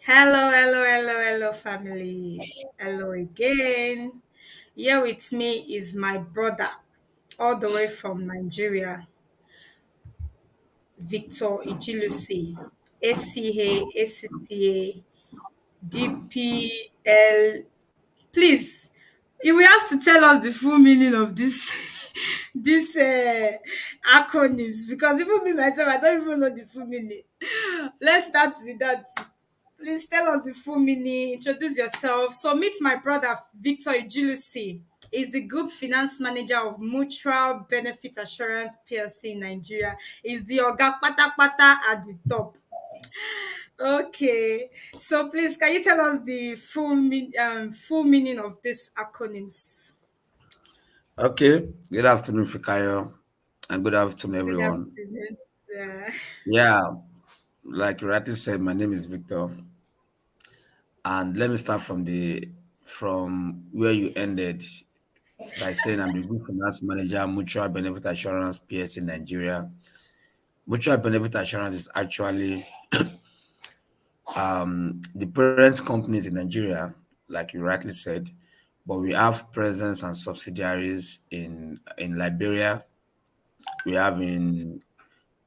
Hello, hello, hello, hello, family. Hello again. Here with me is my brother, all the way from Nigeria, Victor Ijilusi, ACA, ACCA, DPL. Please, you will have to tell us the full meaning of this, these acronyms because even me myself, I don't even know the full meaning. Let's start with that. Please tell us the full meaning, introduce yourself. So meet my brother Victor Ijilusi. He's the group finance manager of Mutual Benefit Assurance PLC in Nigeria. He's the Oga Pata Pata at the top. Okay. So please can you tell us the full meaning of these acronyms? Okay, good afternoon, Fikayo, and good afternoon, Good everyone. afternoon. Uh, Yeah, like you rightly said, my name is Victor, and let me start from where you ended by saying I'm the Group Finance Manager, Mutual Benefit Assurance PS in Nigeria. Mutual Benefit Assurance is actually the parent companies in Nigeria, like you rightly said, but we have presence and subsidiaries in Liberia, we have in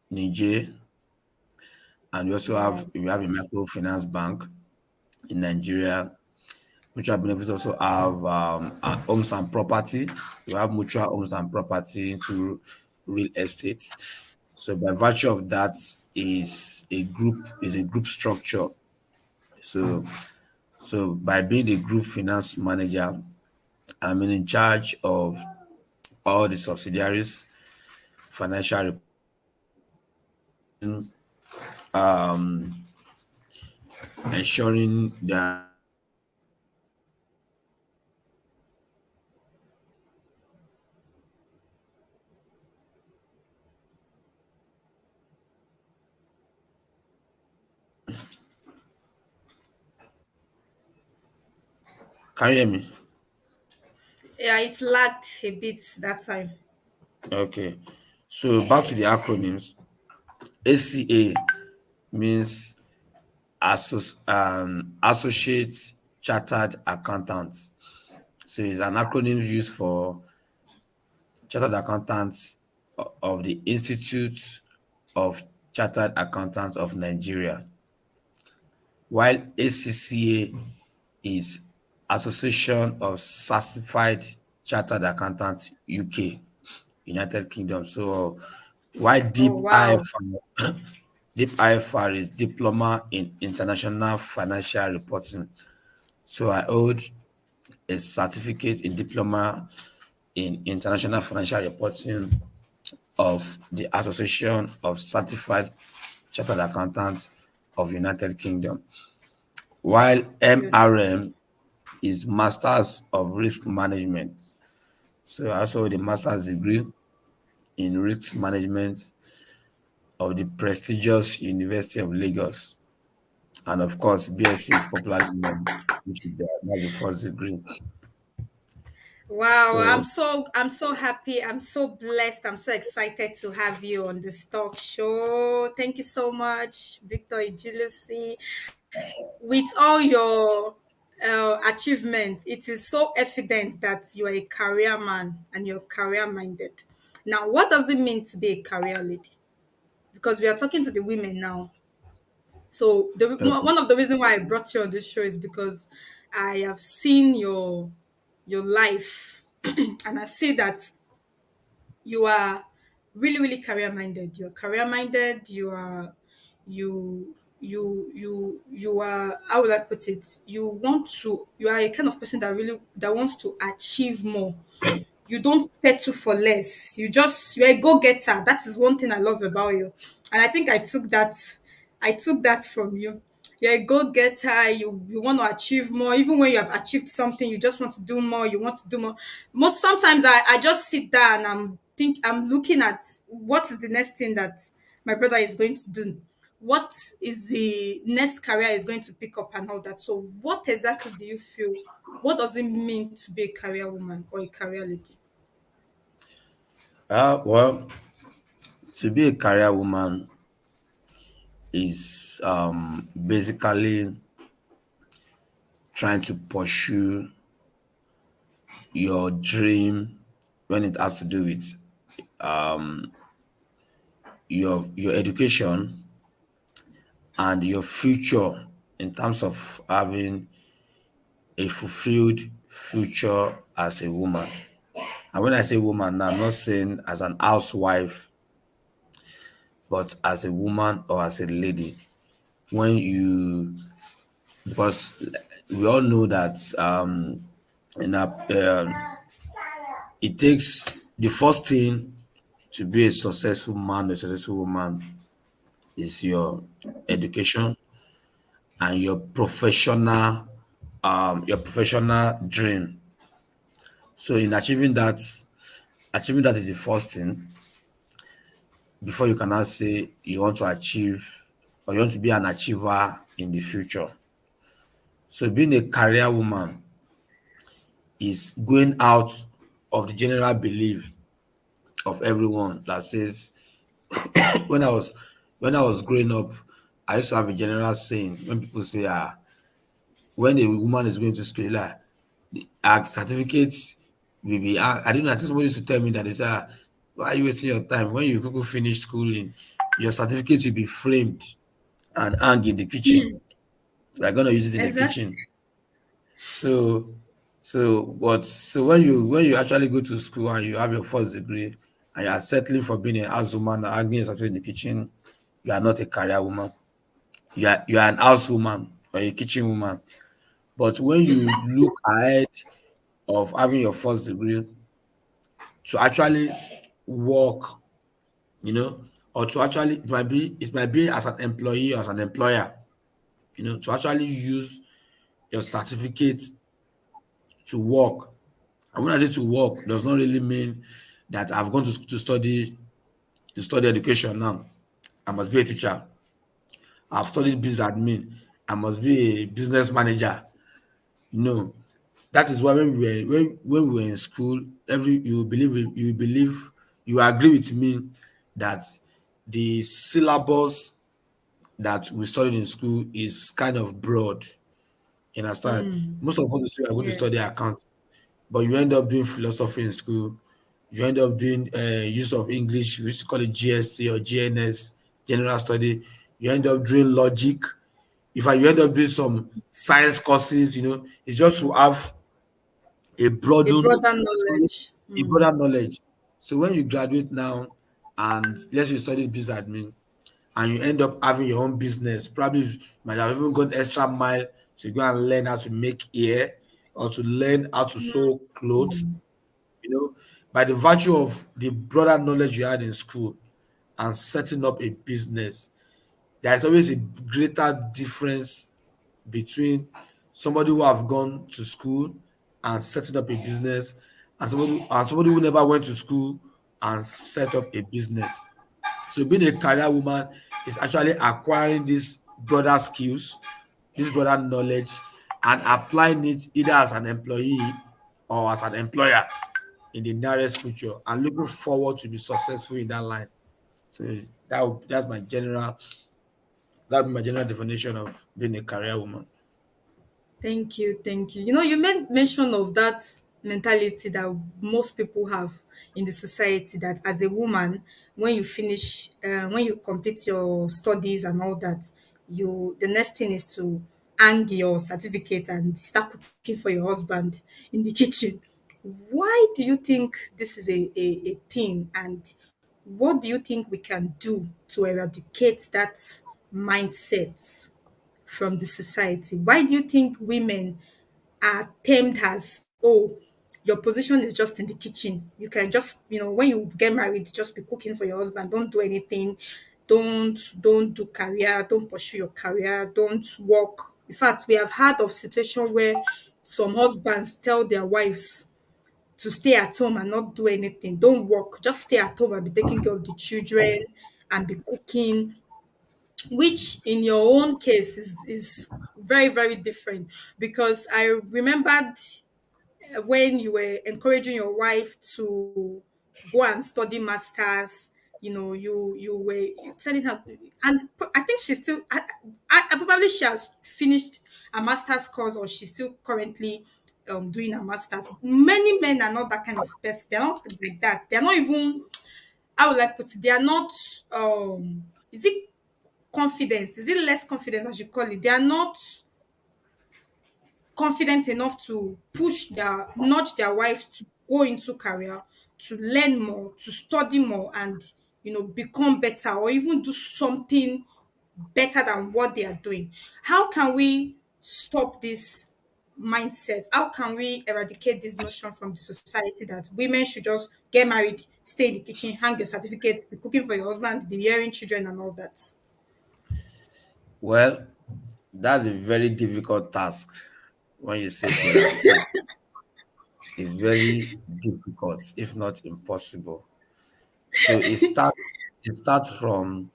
Niger, and wow. we have a microfinance bank in Nigeria. Mutual benefits also have homes and property. We have mutual homes and property into real estate. So by virtue of that is a group structure. So so by being the group finance manager, I'm in charge of all the subsidiaries, financial reporting, um, ensuring that. Can you hear me? Yeah, it lacked a bit that time. Okay. So back to the acronyms. ACA means Associate Chartered Accountant. So it's an acronym used for Chartered Accountants of the Institute of Chartered Accountants of Nigeria, while ACCA is Association of Certified Chartered Accountants UK, United Kingdom. So why Oh wow. Deep IFR is Diploma in International Financial Reporting. So I hold a certificate in Diploma in International Financial Reporting of the Association of Certified Chartered Accountants of United Kingdom, while Good. MRM is Masters of Risk Management. So I also hold a master's degree in risk management of the prestigious University of Lagos. And of course, BSc is popularly known, which is that's the first degree. Wow, So I'm so happy. I'm so blessed. I'm so excited to have you on this talk show. Thank you so much, Victor Ijilusi. With all your achievements, it is so evident that you are a career man and you're career minded. Now, what does it mean to be a career lady? Because we are talking to the women now. So okay. one of the reasons why I brought you on this show is because I have seen your life and I see that you are really really career minded. You're career minded. You are, how would I put it, you are a kind of person that wants to achieve more. You don't settle for less. You're a go-getter. That is one thing I love about you. And I think I took that from you. You're a go-getter. You want to achieve more. Even when you have achieved something, you just want to do more. You want to do more. Most sometimes I just sit there and I'm looking at what is the next thing that my brother is going to do. What is the next career is going to pick up and all that. So what exactly do you feel? What does it mean to be a career woman or a career lady? Well, to be a career woman is basically trying to pursue your dream when it has to do with your education and your future in terms of having a fulfilled future as a woman. And when I say woman now, I'm not saying as an housewife, but as a woman or as a lady. When you, because we all know that in a, it takes the first thing to be a successful man, a successful woman is your education and your professional dream. So in achieving that is the first thing before you can now say you want to achieve or you want to be an achiever in the future. So being a career woman is going out of the general belief of everyone that says when I was when I was growing up, I used to have a general saying when people say when a woman is going to school, like her certificates will be I don't know, I think somebody used to tell me that they say why are you wasting your time? When you go finish schooling, your certificate will be framed and hang in the kitchen. We're gonna use it in the Exactly. kitchen. So so when you actually go to school and you have your first degree and you are settling for being a house woman or hanging yourself in the kitchen, you are not a career woman. You are an house woman or a kitchen woman. But when you look ahead of having your first degree to actually work, or to actually it might be as an employee or as an employer, to actually use your certificate to work. And when I say to work, does not really mean that I've gone to study education now. I must be a teacher. I've studied business admin. I must be a business manager. No. That is why when we were in school, you agree with me that the syllabus that we studied in school is kind of broad. You understand? Most of us will say we are going to Yeah. study accounts, but you end up doing philosophy in school. You end up doing use of English. We used to call it GST or GNS, general study. You end up doing logic. In fact, you end up doing some science courses. It's just to have a A broadened, broader sorry, knowledge. a broader knowledge. So when you graduate now, and let's say you study business admin, and you end up having your own business. Probably you might have even gone extra mile to go and learn how to make hair or to learn how to sew clothes. You know, by the virtue of the broader knowledge you had in school and setting up a business, there's always a greater difference between somebody who have gone to school and setting up a business and somebody who never went to school and set up a business. So being a career woman is actually acquiring these broader skills, this broader knowledge, and applying it either as an employee or as an employer in the nearest future, and looking forward to be successful in that line. So that would be my general definition of being a career woman. Thank you, thank you. You know, you made mention of that mentality that most people have in the society that as a woman, when you complete your studies and all that, the next thing is to hang your certificate and start cooking for your husband in the kitchen. Why do you think this is a thing, and what do you think we can do to eradicate that mindset from the society? Why do you think women are termed as, oh, your position is just in the kitchen? You can just, when you get married, just be cooking for your husband. Don't do anything. Don't do career. Don't pursue your career. Don't work. In fact, we have heard of situation where some husbands tell their wives to stay at home and not do anything. Don't work. Just stay at home and be taking care of the children and be cooking, which in your own case is very very different, because I remembered when you were encouraging your wife to go and study masters. You were telling her, and I think she still, I probably she has finished a master's course, or she's still currently doing a master's. Many men are not that kind of person. They're not like that. They're not even, how will I put it? They are not, is it confidence? Is it less confidence, as you call it? They are not confident enough to nudge their wives to go into career, to learn more, to study more, and become better, or even do something better than what they are doing. How can we stop this mindset? How can we eradicate this notion from the society that women should just get married, stay in the kitchen, hang your certificate, be cooking for your husband, be rearing children and all that? Well, that's a very difficult task when you say to eradicate. It's very difficult, if not impossible. So it starts from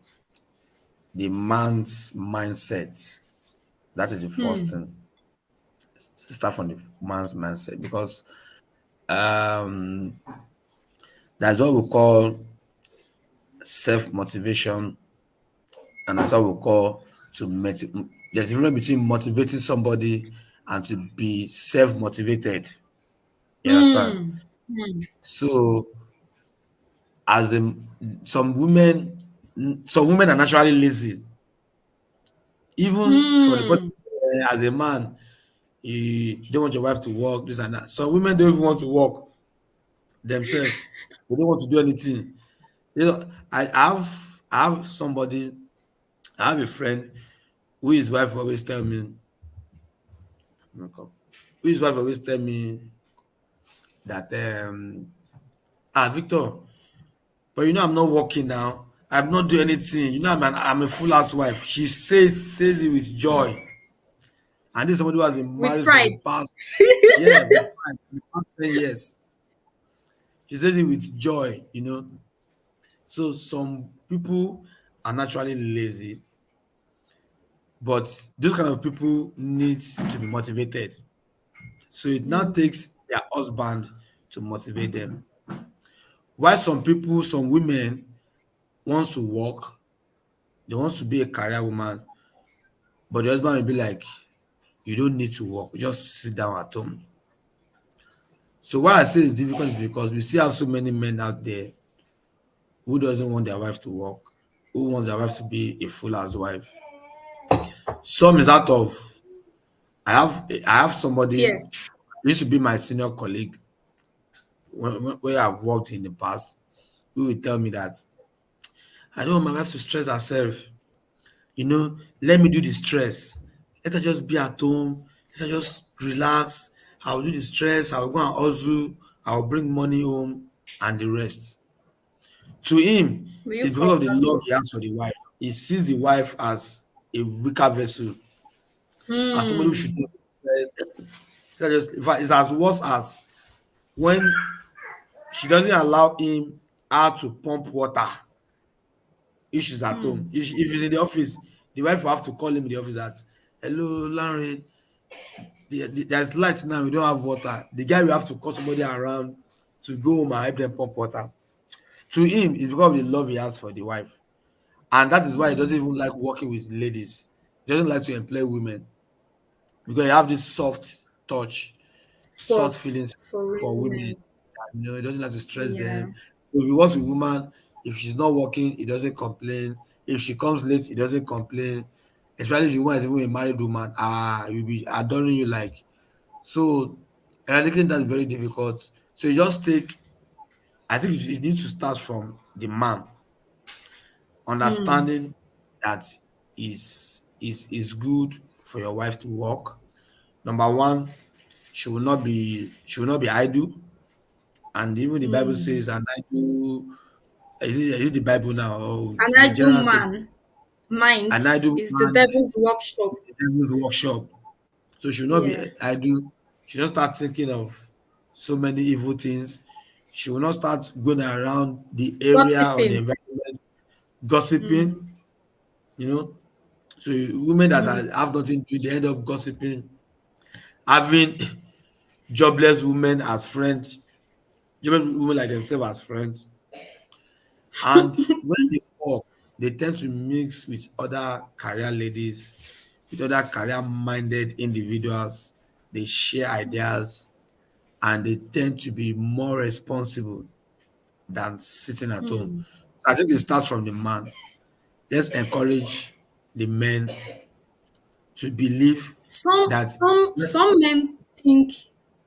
the man's mindset. That is the first thing. Start from the man's mindset because um that's what we call self-motivation, and that's what we call there's a difference between motivating somebody and to be self-motivated. You understand? Hmm. Hmm. So as a some women are naturally lazy. Even for the person, Hmm. as a man, you don't want your wife to work, this and that. Some women don't even want to work themselves. They don't want to do anything. I have somebody, I have a friend who his wife always tell me, who his wife always tell me that Victor, but I'm not working now. I'm not doing anything. I'm a full housewife. She says it with joy. And this is somebody who has been With married for the pride. past, yeah, the past 10 years. She says it with joy. So some people are naturally lazy, but those kind of people needs to be motivated. So it now takes their husband to motivate them. While some women wants to work, they wants to be a career woman, but the husband will be like, you don't need to work, just sit down at home. So why I say it's difficult is because we still have so many men out there who doesn't want their wife to work, who wants their wife to be a full housewife. Some is out of I have somebody Fear. who used to be my senior colleague where I've worked in the past, who will tell me that I don't want my wife to stress herself. Let me do the stress. Let her just be at home. Let her just relax. I'll do the stress. I'll go and hustle. I'll bring money home and the rest. To him, Will you it's because call of the that love he love? has for the wife. He sees the wife as a weaker vessel, as somebody who should Hmm. do the stress. In fact, it's as worse as when she doesn't allow him how to pump water if she's at home. If he's in the office, the wife will have to call him in the office that, hello, Larry, there's lights now, we don't have water. The guy will have to call somebody around to go home and help them pump water. To him, it's because of the love he has for the wife. And that is why he doesn't even like working with ladies. He doesn't like to employ women because he have this soft touch, soft Sports feelings for for women. women. He doesn't like to stress Yeah. them. So if he works with woman, if she's not working, he doesn't complain. If she comes late, he doesn't complain. Especially if the woman is even a married woman, he'll be adoring you like. So eradicating that is very difficult. So you just take, I think it needs to start from the man understanding that is good for your wife to work. Number one, she will not be idle. And even the Bible says an idle, is it the Bible now or An in idle general say man mind an idle is the man devil's workshop. is the devil's workshop. So she will not be Yeah. idle. She just start thinking of so many evil things. She will not start going around the area or the Gossiping. environment gossiping, you know. So women that have nothing to do, they end up gossiping, having jobless women as friends, jobless women like themselves as friends. And when they work, they tend to mix with other career ladies. with other career-minded individuals. They share ideas and they tend to be more responsible than sitting at home. I think it starts from the man. Let's encourage the men to believe Some that some some men think,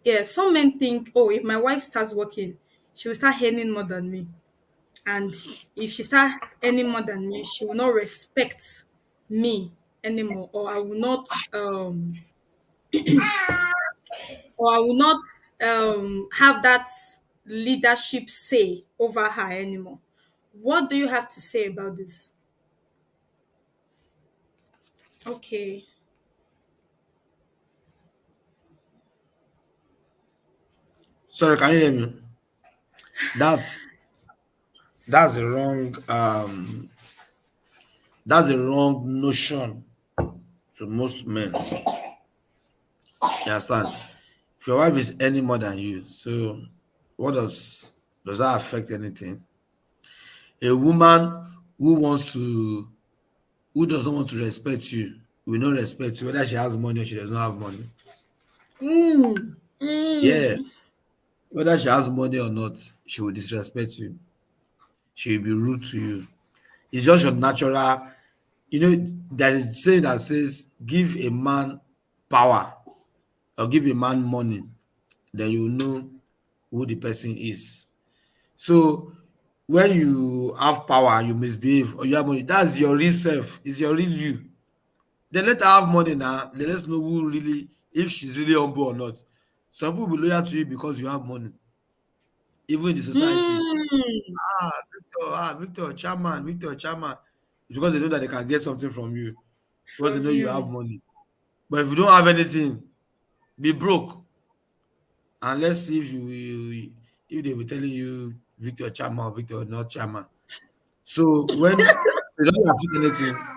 yeah, some men think, oh, if my wife starts working, she will start earning more than me. And if she starts earning more than me, she will not respect me anymore, or I will not or I will not have that leadership say over her anymore. What do you have to say about this? Okay. sorry, can you hear me? That's that's a wrong that's a wrong notion to most men. You understand? If your wife is earning more than you, so what does that affect anything? A woman who wants to who doesn't want to respect you will not respect you, whether she has money or she does not have money. Mm, Yeah, mm, whether she has money or not, she will disrespect you. She will be rude to you. It's just your natural. You know, there is a saying that says, "Give a man power or give a man money, then you will know who the person is." So when you have power and you misbehave or you have money, that's your real self. It's your real you. Then let her have money now. Then let's know who really, if she's really humble or not. Some people will be loyal to you because you have money, even in the society. mm, Victor, chairman, Victor, chairman. It's because they know that they can get something from you because they from know you have you. money. But if you don't have anything, be broke. And let's see if they be telling you Victor chairman or Victor not chairman. So when they don't achieve anything,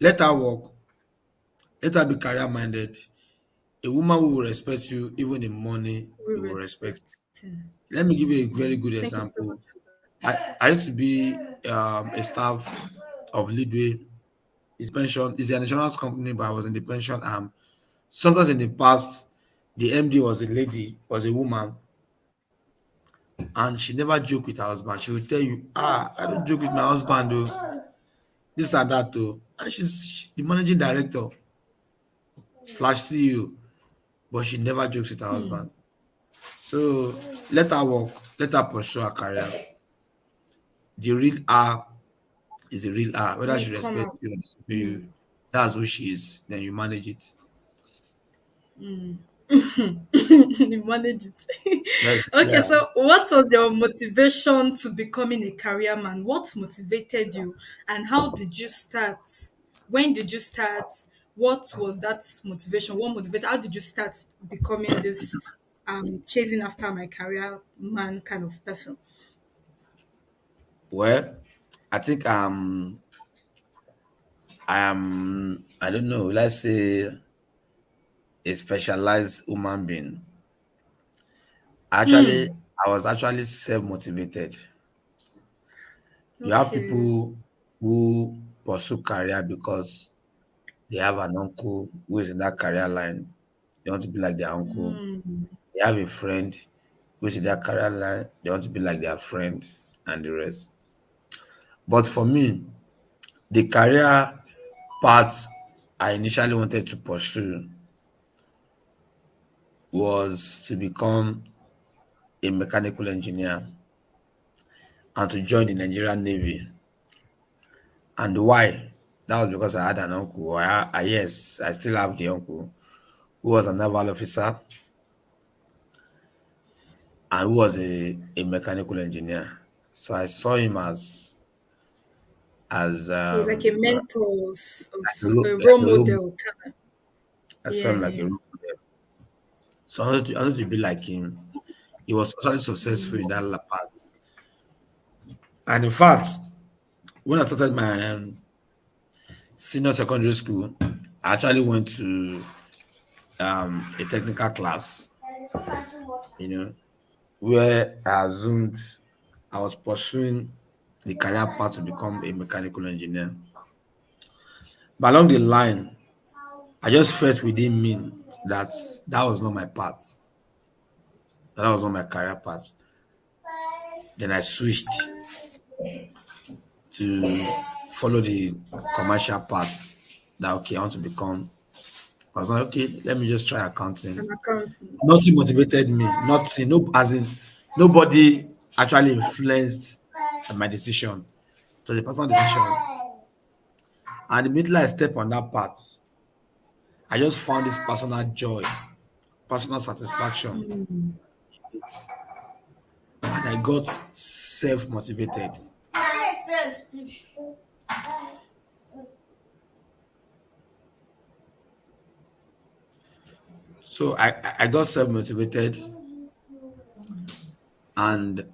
let her work, let her be career minded. A woman who will respect you, even in money, We you will respect. respecting. Let me give you a very good Thank you so example. much for that. I used to be a staff of Leadway. It's an insurance company, but I was in the pension arm. Sometimes in the past, the MD was a lady, was a woman, and she never joked with her husband. She would tell you, I don't joke with my husband, though. This and that, though. And she's the managing director slash CEO, but she never jokes with her husband. So let her work, let her pursue her career. The real her is a real her. Whether Will she come respects out. you or disobey you, that's who she is. Then you manage it. You manage it. Yes, Okay, yeah. so what was your motivation to becoming a career man? What motivated you, and how did you start? When did you start? What was that motivation? What motivated? How did you start becoming this chasing after my career man kind of person? Well, I think I don't know, let's say a specialized human being. Actually, I was actually self-motivated. You have Okay. people who pursue career because they have an uncle who is in that career line. They want to be like their uncle. They have a friend who is in that career line. They want to be like their friend and the rest. But for me, the career path I initially wanted to pursue was to become a mechanical engineer and to join the Nigerian Navy. And why? That was because I had an uncle. Yes, I still have the uncle who was a naval officer and who was a mechanical engineer. So I saw him as Okay, like a mentor, a like role a role. model, kind of. I saw him Yeah, like a yeah. role model. So I wanted to be like him. He was totally successful in that part. And in fact, when I started my senior secondary school, I actually went to a technical class, you know, where I assumed I was pursuing the career path to become a mechanical engineer. But along the line, I just felt within me that that was not my path. That was not my career path. Then I switched to follow the commercial path. That okay, I want to become. I was like, okay, let me just try accounting. an accountant. Nothing motivated me. Nothing. No, as in nobody actually influenced my decision. It was a personal decision. And immediately I step on that path, I just found this personal joy, personal satisfaction, Mm. and I got self motivated. So I got self motivated, and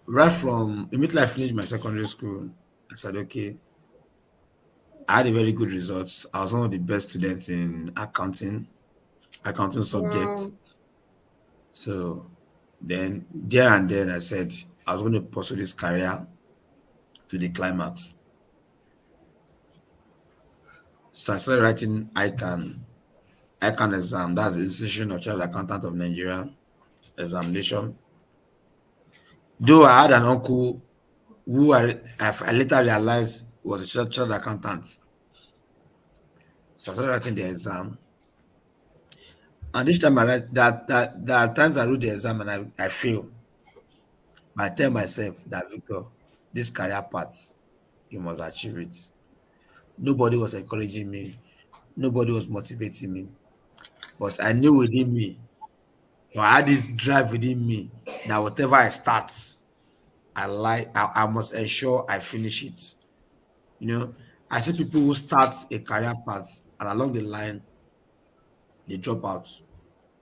right from immediately I finished my secondary school, I said, okay, I had a very good results. I was one of the best students in accounting subjects. Wow. So then there and then I said I was going to pursue this career to the climax. So I started writing ICANN exam. That's the Institution of Chartered Accountant of Nigeria examination. Though I had an uncle who I later realized was a chartered accountant. So I started writing the exam. And each time I write that there are times I wrote the exam and I fail. But I tell myself that Victor, this career path, you must achieve it. Nobody was encouraging me. Nobody was motivating me. But I knew within me, or I had this drive within me that whatever I start, I must ensure I finish it. You know, I see people who start a career path and along the line they drop out.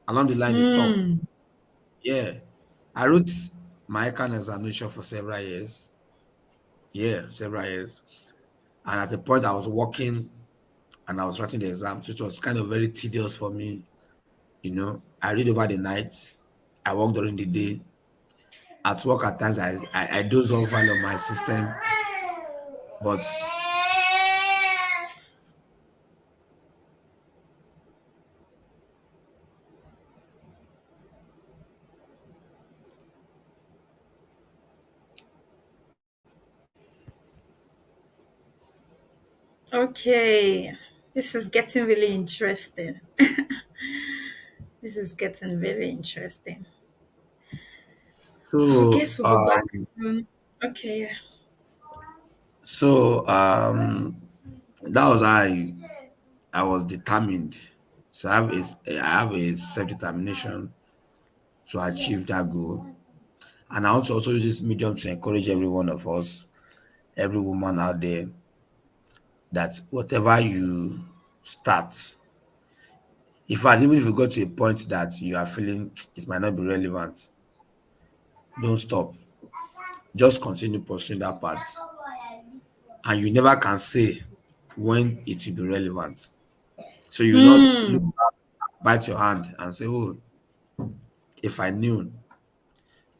Along the line they stop. Mm. Yeah. I wrote my CAN examination for several years. Yeah, several years. And at the point I was working and I was writing the exam, so it was kind of very tedious for me. You know, I read over the night, I work during the day. At work at times I doze off while on my system, but Okay. This is getting really interesting. This is getting really interesting. I so guess we'll be back soon. Okay. Yeah. so that was how I was determined. So I have a self determination to achieve that goal. And I want to also use this medium to encourage every one of us, every woman out there, that whatever you start, in fact, even if you go to a point that you are feeling it might not be relevant, don't stop. Just continue pursuing that path. And you never can say when it will be relevant. So you not look Hmm. back, bite your hand and say, oh, if I knew,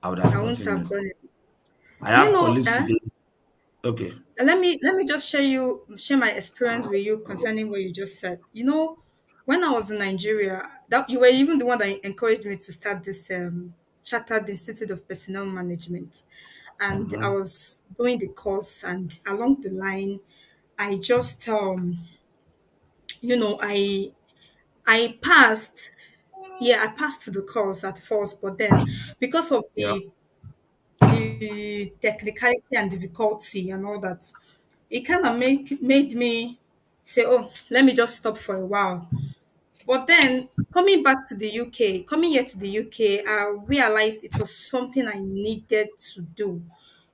I would have I won't have continued. done it. I Do you have know? colleagues today. Okay. Let me just share my experience with you concerning what you just said. When I was in Nigeria, that you were even the one that encouraged me to start this Chartered Institute of Personnel Management, and I Mhm. was doing the course, and along the line, I just you know I passed. Yeah, I passed the course at first, but then because of Yeah. the technicality and difficulty and all that, it kind of made me say, oh, let me just stop for a while. But then coming here to the UK, I realized it was something I needed to do.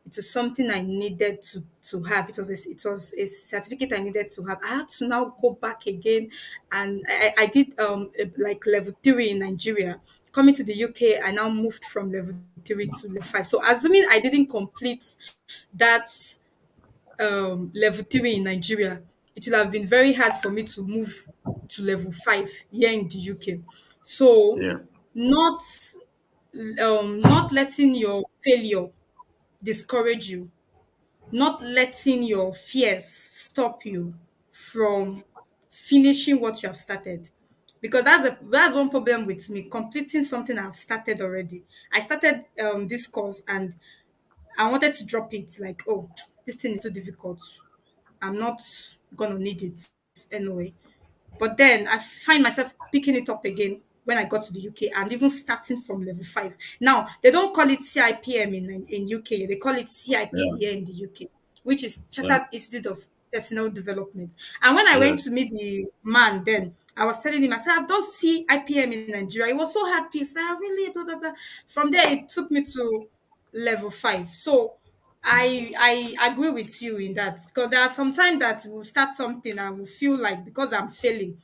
It was something I needed to have. It was a certificate I needed to have. I had to now go back again, and I did like level three in Nigeria. Coming to the UK, I now moved from level three to level five. So assuming I didn't complete that level three in Nigeria, it would have been very hard for me to move to level five here in the UK. So Yeah. not not letting your failure discourage you, not letting your fears stop you from finishing what you have started. Because that's one problem with me completing something I've started already. I started this course and I wanted to drop it, like, oh, this thing is too difficult. I'm not gonna need it anyway. But then I find myself picking it up again when I got to the UK and even starting from level 5. Now, they don't call it CIPM in UK, they call it CIP Yeah. here in the UK, which is Yeah. Chartered Institute of Personal Development. And when I went Yes. to meet the man then, I was telling him, I said, I've done CIPM in Nigeria. He was so happy. He said, "Ah, really? Blah, blah, blah." From there, it took me to level 5. So I agree with you in that because there are some time that we'll start something and we feel like because I'm failing.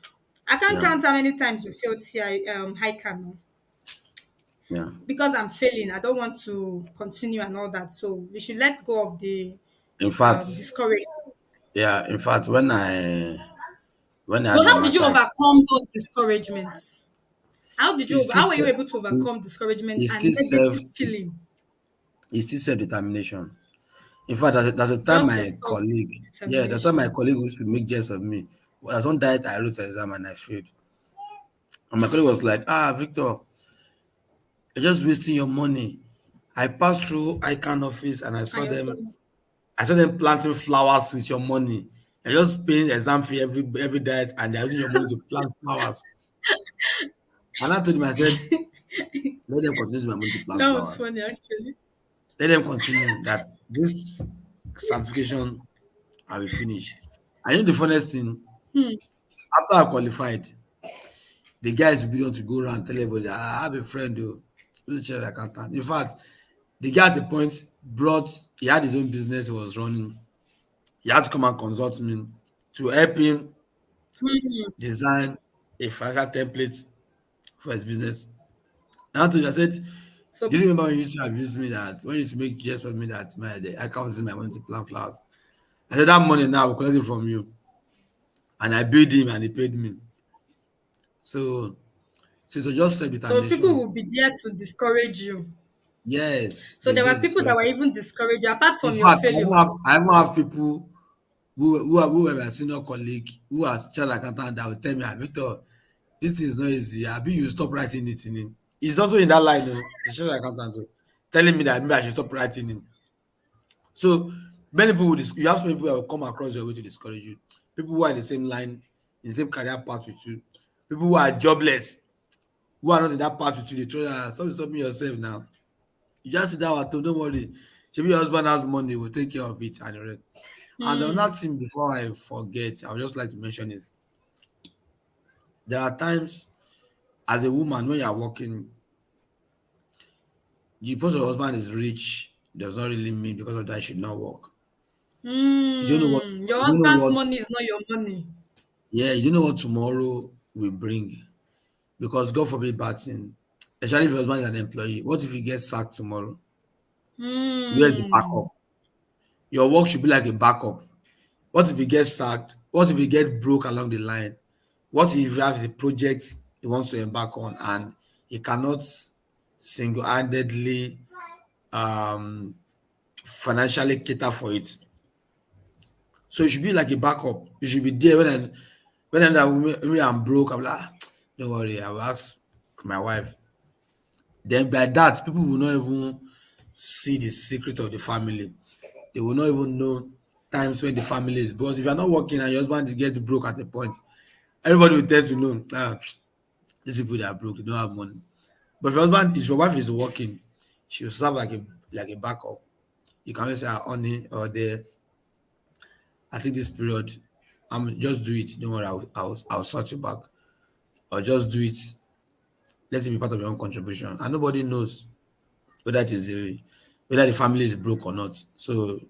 I can't Yeah. count how many times you failed CI high canon. Yeah. Because I'm failing, I don't want to continue and all that. So we should let go of the In fact, discourage. yeah. In fact, when I But had my how did you master, overcome those discouragements? it's still How were you self, able to overcome discouragement it's and still self, negative feeling? it's still self determination. In fact, there's a time Just your my self colleague, yeah, the time my determination. colleague used to make jest of me. Well, I was on diet, I wrote an exam and I failed. And my colleague was like, ah, Victor, you're just wasting your money. I passed through ICANN office and And you're feeling, I saw them planting flowers with your money. You're just paying exam fee every diet and they're using your money to plant flowers. And I told him, I said, let them continue using my money to plant that was flowers. funny actually. Let them continue that this certification I will finish. I know the funniest thing, after I qualified, the guys will be on to go around tell everybody, "Ah, I have a friend who's a chartered accountant." In fact, the guy at the point he had his own business he was running. He had to come and consult me to help him design a financial template for his business. And I told him, I said, So do you remember when you used to abuse me that when you used to make jest of me that I can't see my money to plant flowers? I said that money now I will collect it from you. And I paid him and he paid me. So so it was just so people self-determination. will be there to discourage you. Yes, So they will there were just people that discourage were me. even discouraged apart In from your fact, failure. I even have people who were my senior colleague who are child accountant that will tell me, "Ah, Victor, this is not easy. Abi you stop writing it in him." He's also in that line, the child accountant telling me that maybe I should stop writing him. So many people you have some people that will come across your way to discourage you. People who are in the same line, in the same career path with you. People who are jobless, who are not in that path with you. They try to something yourself now. You just sit down at home, don't worry. Maybe your husband has money, we'll take care of it and the rest. And another thing before I forget, I would just like to mention is there are times as a woman when you are working, the because your husband is rich does not really mean because of that you should not work. You don't know what Your you don't know husband's what money is not your money. yeah, you don't know what tomorrow will bring. Because God forbid bad thing. Especially if your husband is an employee. What if he gets sacked tomorrow? Where's the Hmm. backup? Your work should be like a backup. What if he gets sacked? What if he get broke along the line? What if he has a project he wants to embark on and he cannot single-handedly um, financially cater for it? So it should be like a backup. You should be there when I'm broke. I'm like, "Ah, don't worry, I will ask my wife." Then by that, people will not even see the secret of the family. They will not even know times when the family is. Because if you're not working and your husband gets broke at a point, everybody will tend to know, these people that are broke, they don't have money. But if your wife is working, she will serve like a backup. You can always say, honey, or the I think this period, just do it. Don't worry, I'll sort you back. Or just do it. Let it be part of your own contribution. And nobody knows whether whether the family is broke or not. So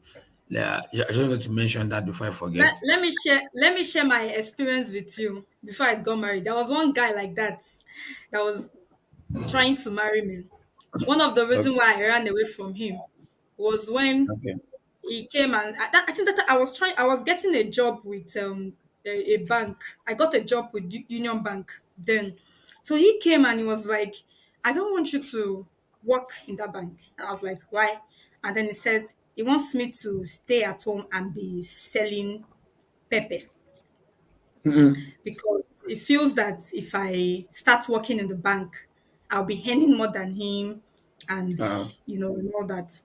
yeah, I just wanted to mention that before I forget. Let me share my experience with you before I got married. There was one guy like that that was trying to marry me. One of the Okay. reasons why I ran away from him was when Okay. he came and I think that I was getting a job with a bank. I got a job with Union Bank then. So he came and he was like, I don't want you to work in that bank. And I was like, why? And then he said he wants me to stay at home and be selling pepper. Mm-mm. because he feels that if I start working in the bank, I'll be earning more than him, and Uh, and all that.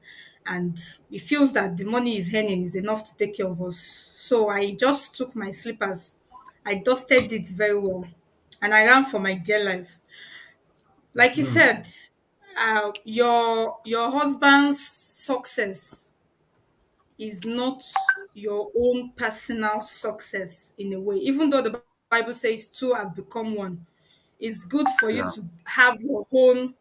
And he feels that the money he's earning is enough to take care of us. So I just took my slippers, I dusted it very well, and I ran for my dear life. Like you said, your husband's success is not your own personal success in a way. Even though the Bible says two have become one, it's good for you yeah. to have your own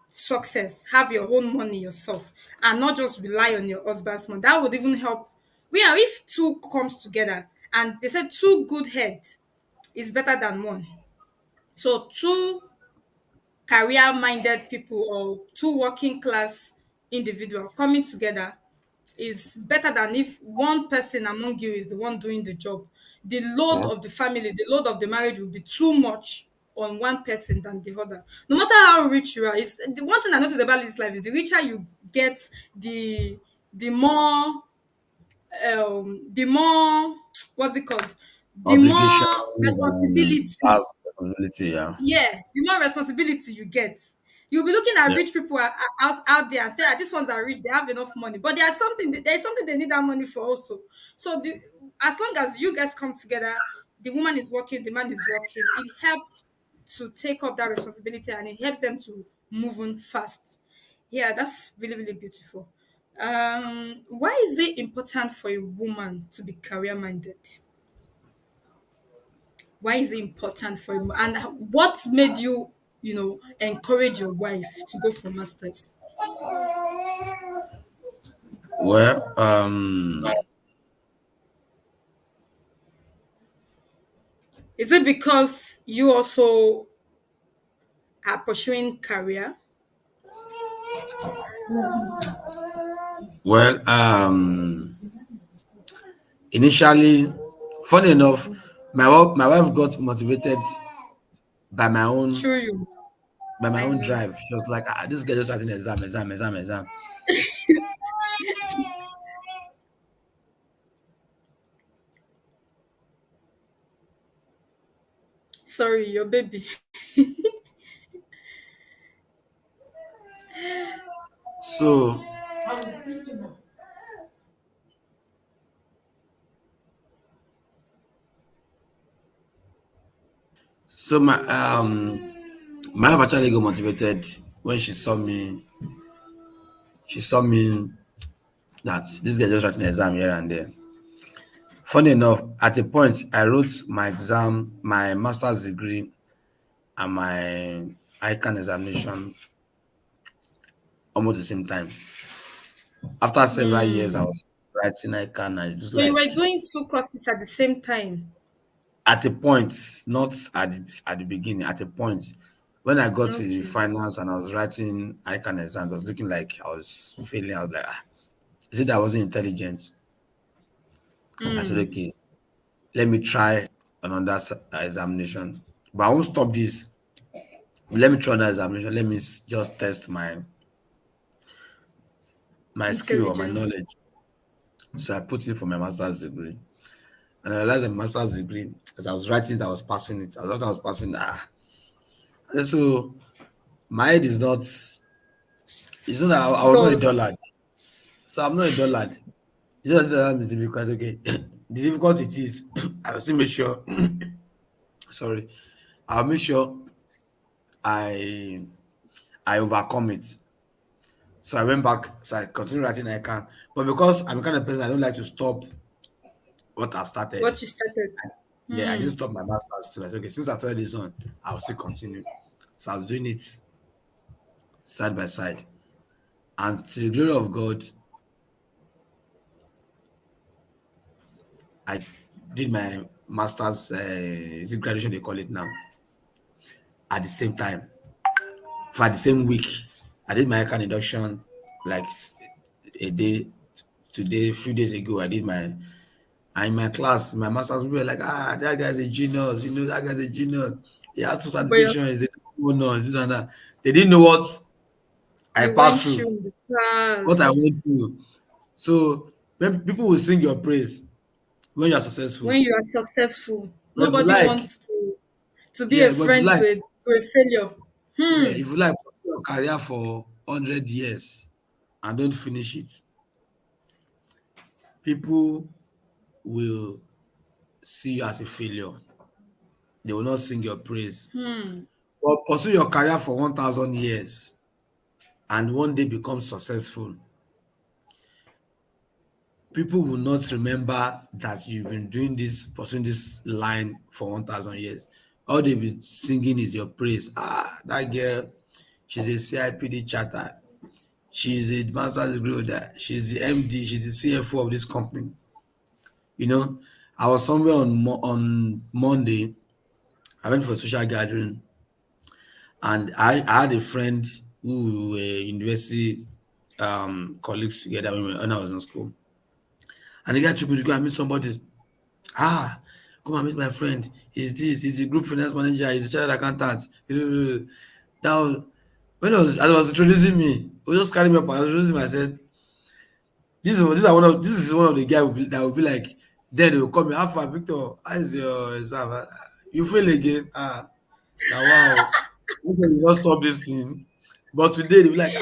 success, have your own money yourself, and not just rely on your husband's money. That would even help. Yeah, if two comes together, and they said two good heads is better than one. So two career minded people or two working class individual coming together is better than if one person among you is the one doing the job. The load Yeah. of the family, the load of the marriage will be too much on one person than the other. No matter how rich you are, is the one thing I notice about this life is the richer you get, the the more the more what's it called? The Obligations more and responsibility. past responsibility. Yeah. Yeah, the more responsibility you get. You'll be looking at Yeah. rich people out there and say that these ones are rich, they have enough money. But there's something they need that money for also. So as long as you guys come together, the woman is working, the man is working, it helps to take up that responsibility and it helps them to move on fast. Yeah, that's really, really beautiful. Why is it important for a woman to be career minded? Why is it important for him? And what made you, encourage your wife to go for masters? Well, Is it because you also are pursuing career? well, initially, funny enough, my wife got motivated by my own True you. by my I own know. drive. She was like, this girl just writing exam, exam, exam, exam. Sorry, your baby. So, so my wife actually got motivated when she saw me that this girl just writing exam here and there. Funny enough, at a point I wrote my exam, my master's degree, and my ICANN examination almost the same time. After several years, I Hmm. was writing ICANN, and it was So you like were doing two courses at the same time. at a point, not at the beginning, at a point, when I got to the Okay. finals and I was writing ICANN exams, I was looking like I was failing. I was like, is it that I wasn't intelligent? I said, Hmm. okay, let me try another examination. But I won't stop this. Let me try another examination. Let me just test my skill or my Intelligence. knowledge. So I put in for my master's degree. And I realized my master's degree, as I was writing it, I was passing it. As I was passing, And so my head is not, it's not that I was not a Dull. dullard. So I'm not a dullard. It's just that I'm because, okay, the difficult it is, I will still make sure, sorry, I'll make sure I I overcome it. So I went back, so I continued writing I can. But because I'm the kind of person I don't like to stop what I've started. What you started. Yeah, I didn't Hmm. stop my master's too. I said, okay, since I started this one, I'll still continue. So I was doing it side by side. And to the glory of God, I did my master's, is it graduation they call it now, at the same time, for the same week. I did my icon induction like a day, today, a few days ago. I did my, and in my class, my master's, we were like, that guy's a genius, that guy's a genius. He has two But certifications, he's a bonus, this and that. They didn't know what I you passed went through, through the what I class went through. So when people will sing your praise when you're successful, when you are successful. But if you Nobody like, wants to be a yes, but if you friend like, to a failure. yeah, Hmm. if you like pursue your career for 100 years and don't finish it, people will see you as a failure. They will not sing your praise. Hmm. But pursue your career for 1,000 years and one day become successful. People will not remember that you've been doing this, pursuing this line for 1,000 years. All they'll be singing is your praise. Ah, that girl, she's a CIPD charter. She's a master's degree holder. She's the MD. She's the CFO of this company. You know, I was somewhere on Monday. I went for a social gathering, and I had a friend who were university colleagues together when I was in school. And the guy took me to go and meet somebody. Ah, come and meet my friend. He's the group finance manager, he's the chartered accountant. That was when I was introducing me, he was just carrying me up and I was introducing me. I said, this is one of the guys that will be like, then they will call me, Alpha Victor, how is your exam? You fail again? Ah, now wow. Okay, we just stop this thing. But today they'll be like,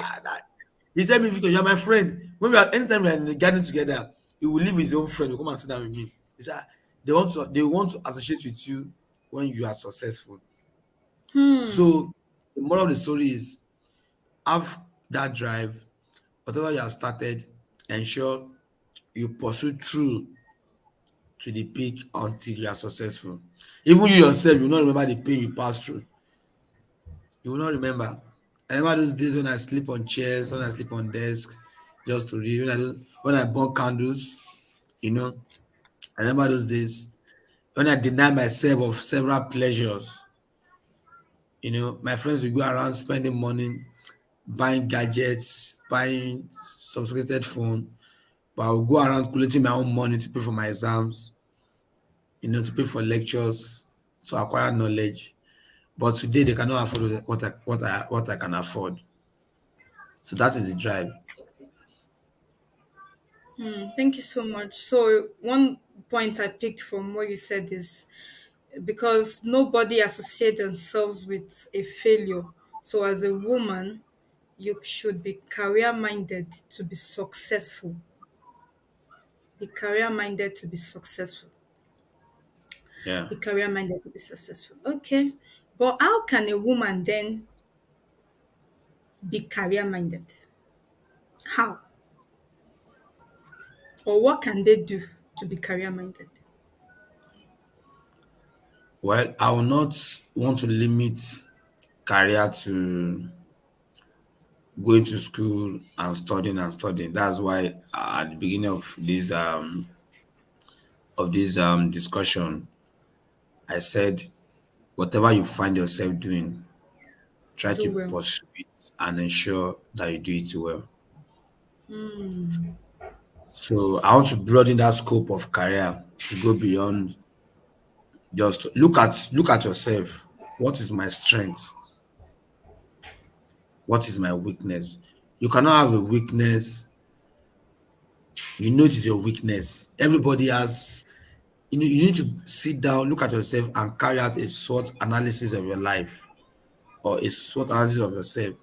he said me, Victor, you're my friend. When we are anytime we are in the garden together, he will leave his own friend, will come and sit down with me. He said, they want to associate with you when you are successful. Hmm. So the moral of the story is have that drive, whatever you have started, ensure you pursue through to the peak until you are successful. Even you yourself, you will not remember the pain you passed through. You will not remember. I remember those days when I sleep on chairs, when I sleep on desks, just to read. When I burn candles, you know. I remember those days when I deny myself of several pleasures. You know, my friends will go around spending money, buying gadgets, buying sophisticated phone, but I will go around collecting my own money to pay for my exams, to pay for lectures, to acquire knowledge. But today they cannot afford what I can afford. So that is the drive. Thank you so much. So one point I picked from what you said is because nobody associate themselves with a failure. So as a woman, you should be career minded to be successful. Be career minded to be successful. Yeah. Be career minded to be successful. Okay. But how can a woman then be career minded? How? Or what can they do to be career minded? Well, I will not want to limit career to going to school and studying and studying. That's why at the beginning of this discussion, I said whatever you find yourself doing, try Do to well. pursue it and ensure that you do it well. So I want to broaden that scope of career to go beyond just look at yourself. What is my strength? What is my weakness? You cannot have a weakness. You know it is your weakness. Everybody has, you need to sit down, look at yourself, and carry out a SWOT analysis of your life or a SWOT analysis of yourself.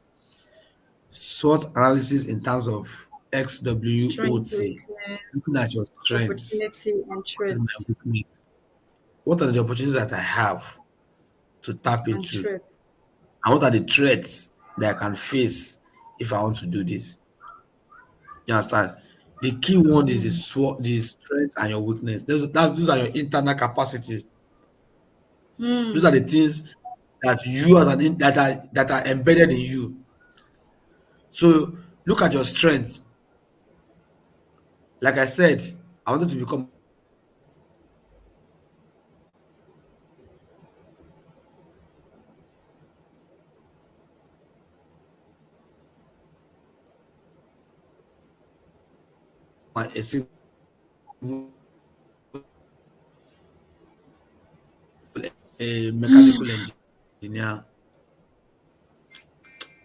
SWOT analysis in terms of Strength, XWOT, weakness, looking at your strengths. opportunity, and What is threats. my weakness? What are the opportunities that I have to tap And into? threats. And what are the threats that I can face if I want to do this? You understand? The key one is the strength and your weakness. Those are your internal capacities. Those are the things that you as that are embedded in you. So look at your strengths. Like I said, I wanted to become a civil a mechanical engineer.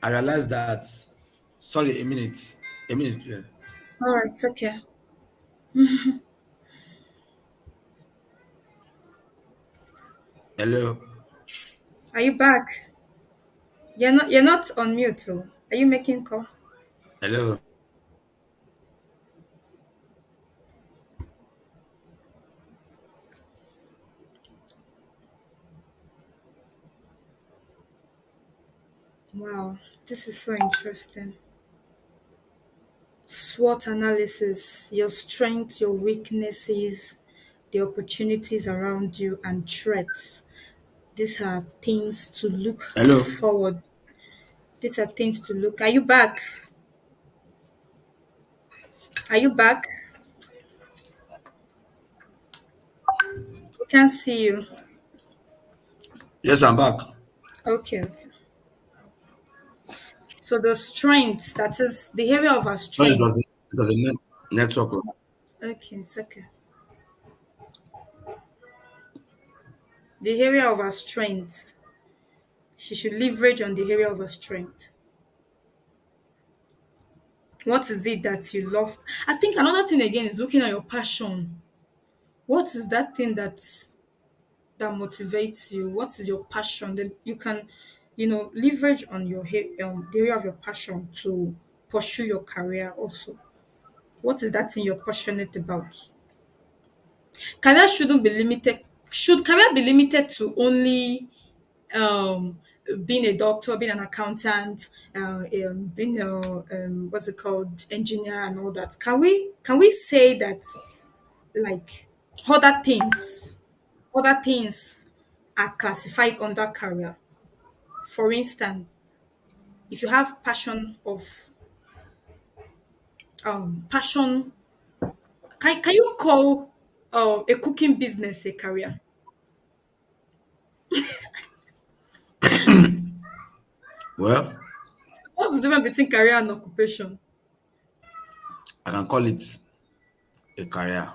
I realized that. Sorry, a minute. Yeah. All right, it's okay. Hello, Are you back? You're not on mute, too. Are you making call? hello. Wow, this is so interesting. SWOT analysis, your strengths, your weaknesses, the opportunities around you, and threats. These are things to look Hello. forward. These are things to look. Are you back? Are you back? We can't see you. Yes, I'm back. Okay. So the strengths, that is the area of our No, strength. it was a network. Okay, it's okay. The area of our strength. She should leverage on the area of her strength. What is it that you love? I think another thing again is looking at your passion. What is that thing that motivates you? What is your passion? Then you can, leverage on the area of your passion to pursue your career also. What is that thing you're passionate about? Career shouldn't be limited. Should career be limited to only um being a doctor, being an accountant, being a what's it called, engineer and all that? Can we say that, like, other things other things are classified under career? For instance, if you have passion, can you call a cooking business a career? Well, What's the difference between career and occupation? I can call it a career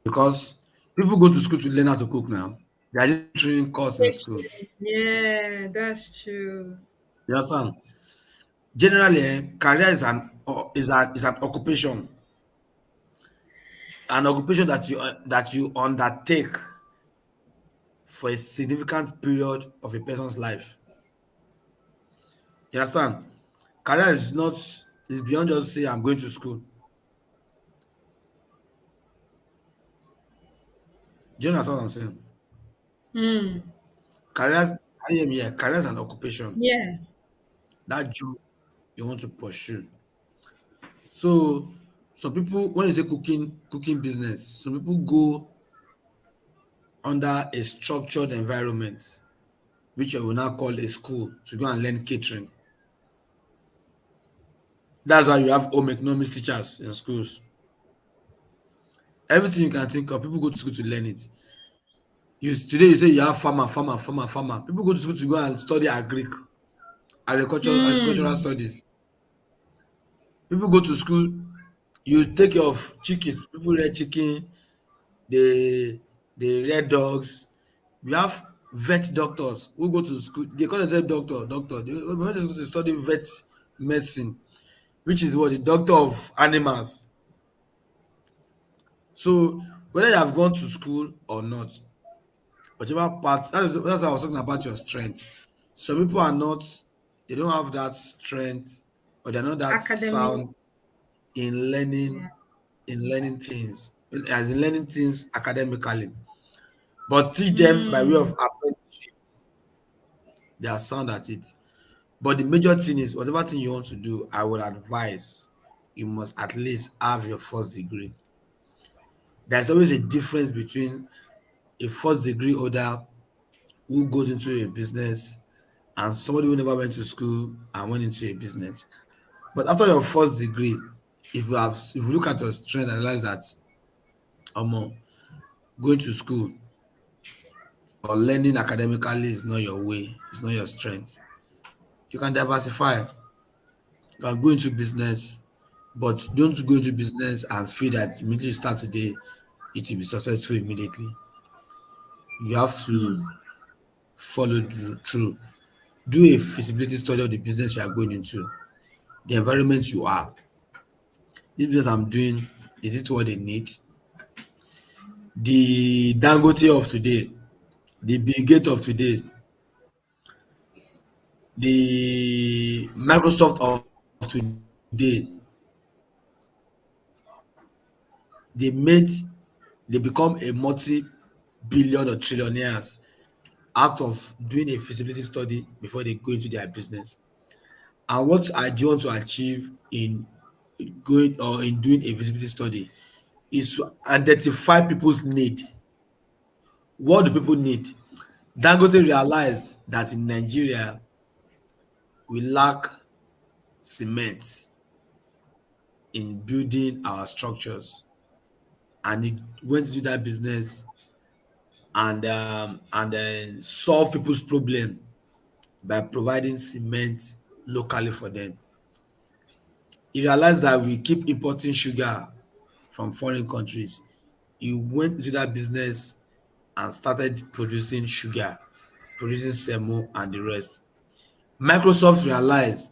because people go to school to learn how to cook now. They are just training course in school. Yeah, that's true. You understand? Generally, career is an occupation, that you undertake for a significant period of a person's life. You understand? Career is beyond just say I'm going to school. Do you understand what I'm saying? Careers, can you hear me here? Career is an occupation. Yeah. That job you want to pursue. So some people, when you say cooking business, some people go under a structured environment, which I will now call a school, to go and learn catering. That's why you have home economics teachers in schools. Everything you can think of, people go to school to learn it. Today you say you have farmer. People go to school to go and study agricultural studies. People go to school, you take care of chickens. People rear chicken, they rear dogs. We have vet doctors who go to school. They call themselves doctor. They when they go to study vet medicine, which is what the doctor of animals. So whether you have gone to school or not, whichever part, that's why I was talking about your strength. Some people are not, they don't have that strength, or they're not that Academic. sound in learning Yeah. things, as in learning things academically. But teach them by way of apprenticeship, they are sound at it. But the major thing is, whatever thing you want to do, I would advise you must at least have your first degree. There's always a difference between a first degree holder who goes into a business and somebody who never went to school and went into a business. But after your first degree, if you look at your strength and realize that going to school or learning academically is not your way, it's not your strength, you can diversify. You can go into business, but don't go into business and feel that immediately you start today, it will be successful immediately. You have to follow through. Do a feasibility study of the business you are going into, the environment you are. This business I'm doing, is it what they need? The Dangote of today the Bill Gates of today, the Microsoft of today, they made they become a multi-billion or trillionaires out of doing a feasibility study before they go into their business. And what I do want to achieve in going or in doing a feasibility study is to identify people's need. What do people need? Dangote realized that in Nigeria we lack cement in building our structures, and he went into that business and then solve people's problem by providing cement locally for them. He realized that we keep importing sugar from foreign countries. He went into that business and started producing sugar, producing semo and the rest. Microsoft realized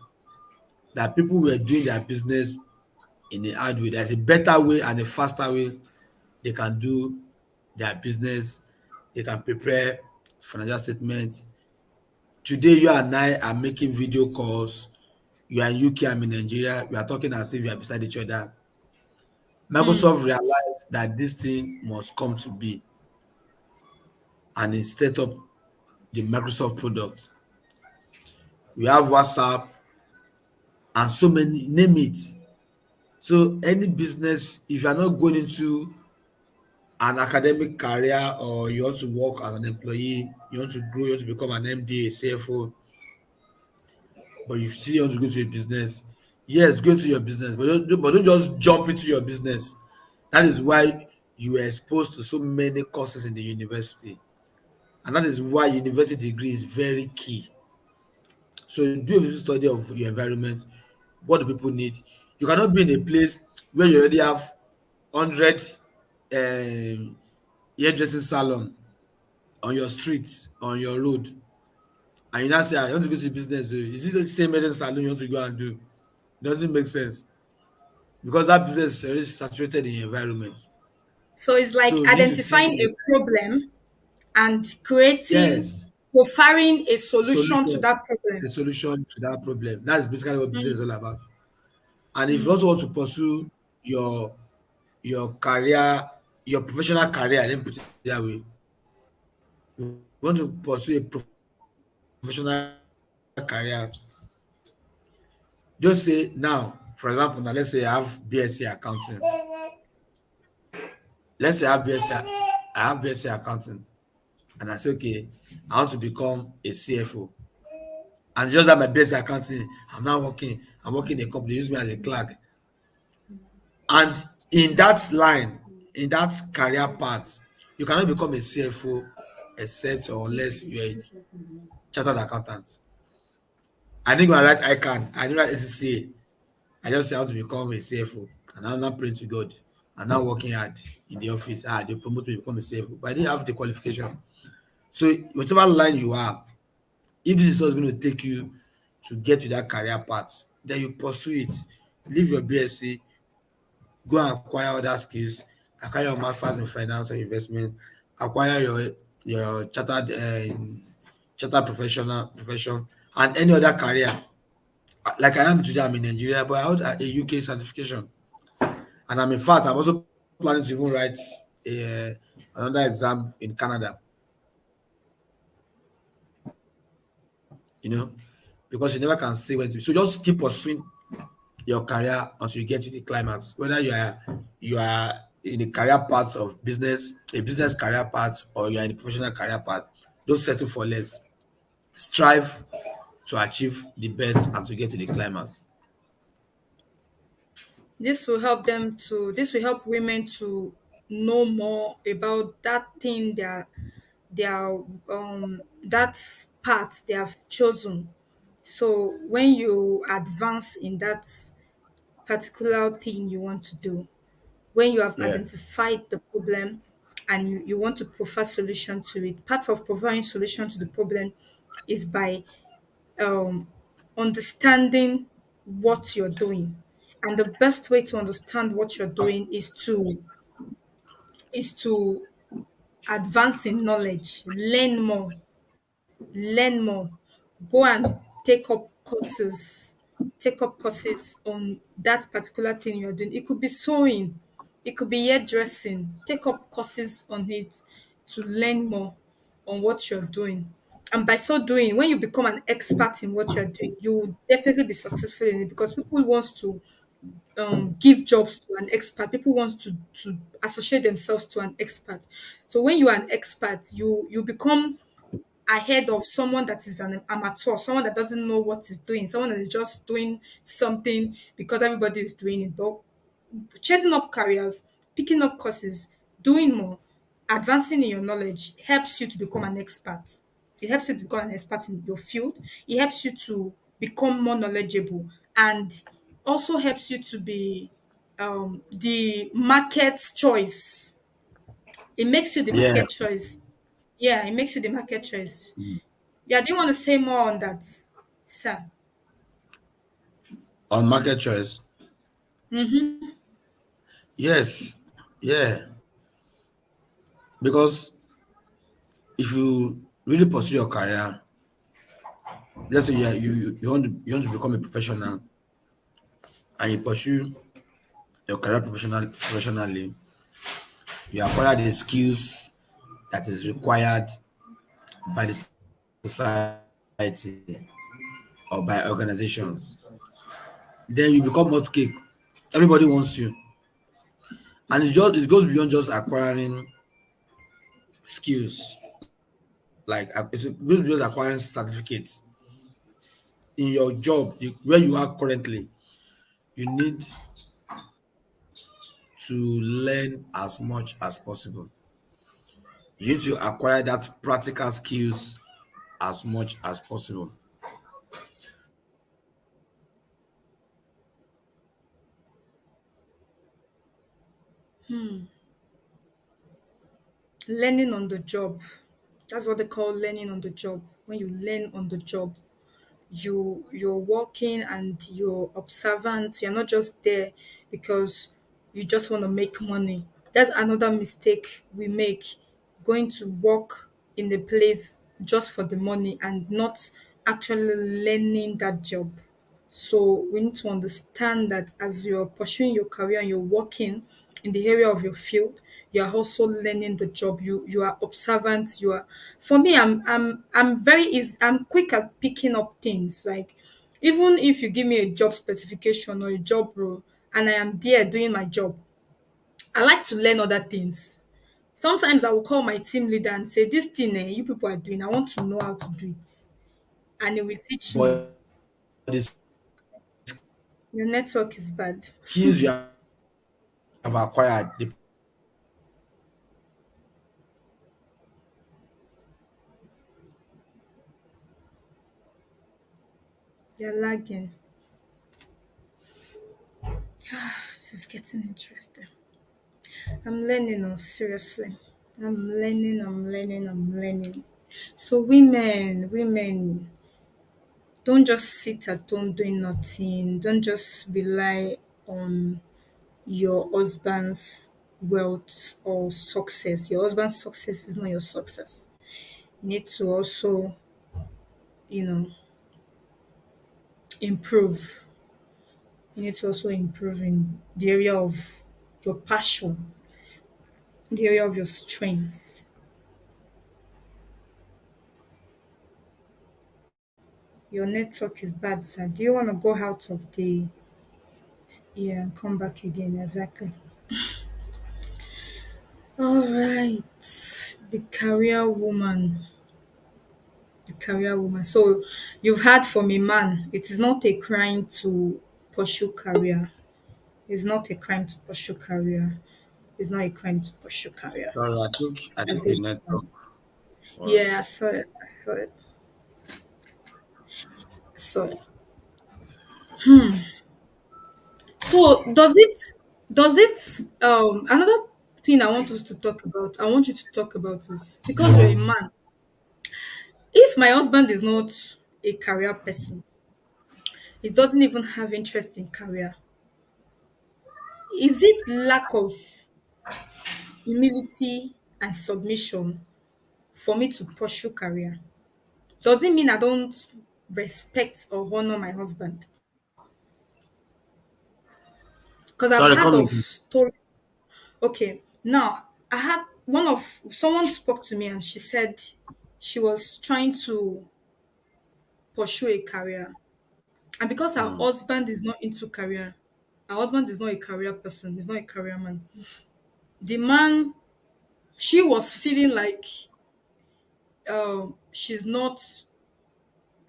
that people were doing their business in a hard way. There's a better way and a faster way they can do their business. They can prepare financial statements. Today, you and I are making video calls. You are in UK, I'm in Nigeria. We are talking as if we are beside each other. Microsoft realized that this thing must come to be, and it set up the Microsoft product. We have WhatsApp and so many, name it. So any business, if you are not going into an academic career or you want to work as an employee, you want to grow, you want to become an MD, a CFO, but you still want to go to a business, yes, go into your business, but don't just jump into your business. That is why you were exposed to so many courses in the university. And that is why university degree is very key. So do a little study of your environment. What do people need? You cannot be in a place where you already have 100 hairdressing salon on your street, on your road, and you now say, I want to go to business. Is this the same hairdressing salon you want to go and do? Doesn't make sense because that business is already saturated in your environment. So it's like So you need to find identifying a problem and creating, yes, profiling a solution to solution, that problem. a solution to that problem. That's basically what business is all about. And if you also want to pursue your your career, your professional career, let me put it that way. You want to pursue a professional career, just say now, for example, now let's say I have BSc accounting. Let's say I have BSc accounting, and I say, okay, I want to become a CFO. And just have my BSc accounting, I'm now working, I'm working in a company, use me as a clerk. And in that line, in that career path, you cannot become a CFO except or unless you're a chartered accountant. I didn't go and write ICANN, I didn't write ACCA. I just say I want to become a CFO. And I'm not praying to God. I'm now working hard in the office. They promote me to become a CFO. But I didn't have the qualification. So whatever line you are, if this is what's going to take you to get to that career path, then you pursue it. Leave your BSc, go and acquire other skills, acquire your masters in finance or investment, acquire your chartered profession and any other career. Like I am today, I'm in Nigeria, but I hold a UK certification. And I'm in fact, I'm also planning to even write another exam in Canada, you know, because you never can say when to. So just keep pursuing your career until you get to the climax. Whether you are in the career path of business, a business career path, or you are in the professional career path, don't settle for less. Strive to achieve the best and to get to the climax. This will help women to know more about that thing that path they have chosen. So when you advance in that particular thing you want to do, when you have Yeah. identified the problem and you want to provide solution to it, part of providing solution to the problem is by um, understanding what you're doing. And the best way to understand what you're doing is to advance in knowledge, learn more, go and take up courses, take up courses on that particular thing you're doing. It could be sewing, it could be hairdressing. Take up courses on it to learn more on what you're doing. And by so doing, when you become an expert in what you're doing, you will definitely be successful in it because people want to give jobs to an expert. People want to associate themselves to an expert. So when you are an expert, you become ahead of someone that is an amateur, someone that doesn't know what is doing, someone that is just doing something because everybody is doing it. But chasing up careers, picking up courses, doing more, advancing in your knowledge helps you to become an expert. It helps you to become an expert in your field. It helps you to become more knowledgeable and also helps you to be the market's choice. It makes you the Yeah. market choice. Yeah, it makes you the market choice. Yeah, do you want to say more on that, sir? On market choice. Mm-hmm. Yes. Yeah. Because if you really pursue your career, let's say you want to become a professional and you pursue your career professionally, you acquire the skills that is required by the society or by organizations. Then you become hot cake. Everybody wants you. And it goes beyond just acquiring skills. Like it goes beyond acquiring certificates. In your job, where you are currently, you need to learn as much as possible. You need to acquire that practical skills as much as possible. Learning on the job. That's what they call learning on the job. When you learn on the job, you're working and you're observant. You're not just there because you just want to make money. That's another mistake we make, going to work in the place just for the money and not actually learning that job. So we need to understand that as you're pursuing your career and you're working in the area of your field, you are also learning the job. You are observant. You are. For me, I'm very easy. I'm quick at picking up things. Like even if you give me a job specification or a job role, and I am there doing my job, I like to learn other things. Sometimes I will call my team leader and say, "This thing you people are doing, I want to know how to do it," and it will teach me. But the Your network is bad. skills you have acquired, the You're lagging. This is getting interesting. I'm learning, oh, seriously. I'm learning. So, women, don't just sit at home doing nothing. Don't just rely on your husband's wealth or success. Your husband's success is not your success. You need to also, you know, improve. You need to also improve in the area of your passion, the area of your strengths. Your network is bad, sir. Do you want to go out of the yeah and come back again? Exactly. All right. The career woman. The career woman. So you've heard from a man. It is not a crime to pursue career. It's not a crime to pursue career. It's not a crime to pursue career. sorry, I As think a the network woman. Yeah, I was saw it. I saw it. I saw it. So does it another thing I want us to talk about, I want you to talk about is because you're a man, if my husband is not a career person, he doesn't even have interest in career, is it lack of humility and submission for me to pursue career. Does it mean I don't respect or honor my husband? Because I've Sorry, heard come of again. story. Okay, now I had one of someone spoke to me and she said she was trying to pursue a career, and because her Mm. husband is not into career, her husband is not a career person, he's not a career man. The man, she was feeling like she's not